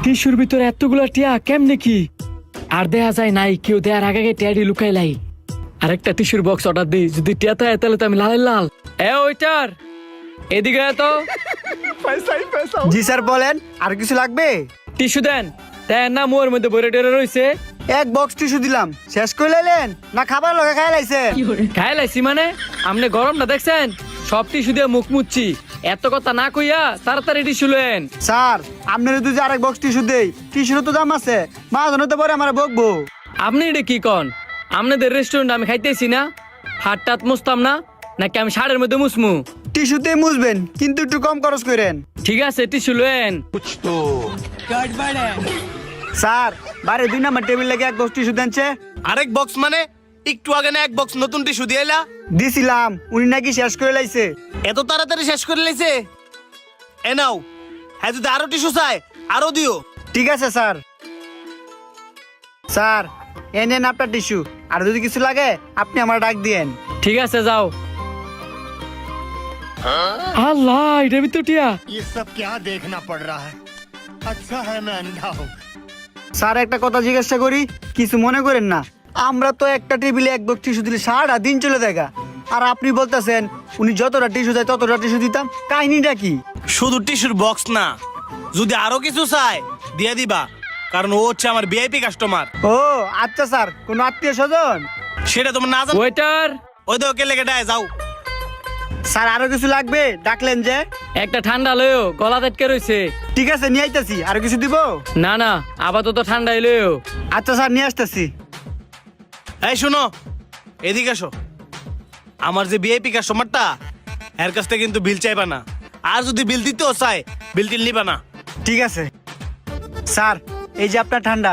টিস্যুর ভিতরে এতগুলা টিয়া কেমনে কি? আর দেয়া যায় নাই, কেউ দেয়ার আগে টিয়াডি লুকাই লাই। আরেকটা টিস্যুর বক্স অর্ডার দিই, যদি টিয়া থাকে তাহলে তো আমি লাল লাল। ওইটার এদিকে আয় তো। জি স্যার বলেন, আর কিছু লাগবে? টিস্যু দেন। দেন না, মোর মধ্যে বইরে টেরে রয়েছে। এক বক্স টিস্যু দিলাম, শেষ করে লাইলেন না খাবার লগে খাই লাইছেন? খাই লাইছি মানে? আপনি গরমটা দেখছেন? সব টিস্যু দিয়ে মুখ মুচ্ছি। এত কথা না কইয়া তাড়াতাড়ি টিস্যু লেন। স্যার আপনার যদি আরেক বক্স টিস্যু দেই, টিস্যুর তো দাম আছে, মাঝখানে তো পরে আমার বকবো। আপনি এটা কি কন? আপনাদের রেস্টুরেন্ট আমি খাইতেছি না? হাত টাত মুছতাম না নাকি আমি শাড়ির মধ্যে মুসমু? টিস্যুতে মুছবেন, কিন্তু একটু কম খরচ করেন। ঠিক আছে, টিস্যু লেন। স্যার বারে 2 নাম্বার টেবিল লাগে এক বক্স টিস্যু দেনছে। আরেক বক্স মানে? একটু আগে না এক বক্স নতুন টিস্যু দিয়েলা? দিছিলাম, উনি নাকি শেষ করে লাইছে। এত তাড়াতাড়ি শেষ করে লাইছে? এ নাও, হ্যাঁ যদি আরো টিস্যু চাই আরো দিও। ঠিক আছে স্যার। স্যার এ নেন আপনার টিস্যু, আর যদি কিছু লাগে আপনি আমার ডাক দিয়েন। ঠিক আছে, যাও। আল্লাহ, এটা ভিতর টিয়া। ये सब क्या देखना पड़ रहा है? अच्छा है मैं अंधा हूँ। স্যার একটা কথা জিজ্ঞাসা করি, কিছু মনে করেন না। আমরা তো একটা টেবিলে এক বক্স টিস্যু দিলে সারাটা দিন চলে দেখা, আর আপনি বলতেছেন উনি যতটা টিস্যু চায় ততটা টিস্যু দিতাম। কাহিনীটা কি? শুধু টিস্যুর বক্স না, যদি আরো কিছু চাই দিয়ে দিবা, কারণ ও হচ্ছে আমার ভিআইপি কাস্টমার। ও আচ্ছা স্যার, কোন আত্মীয় স্বজন? সেটা তোমার না জানো? ওয়েটার, ওই তো কে লেগে ডায় যাও। স্যার আরো কিছু লাগবে? ডাকলেন যে। একটা ঠান্ডা লয়ও, গলা দেটকে রয়েছে। ঠিক আছে নিয়ে আইতাছি, আরো কিছু দিব? না না, আপাতত ঠান্ডাই লয়ও। আচ্ছা স্যার নিয়ে আসতেছি। এই শোনো, এদিকে আসো। আমার যে ভিআইপি কাস্টমারটা, এর কাছ থেকে কিন্তু বিল চাইবা না, আর যদি বিল দিতেও চাই বিল টিল নিবা না। ঠিক আছে স্যার, এই যে আপনার ঠান্ডা।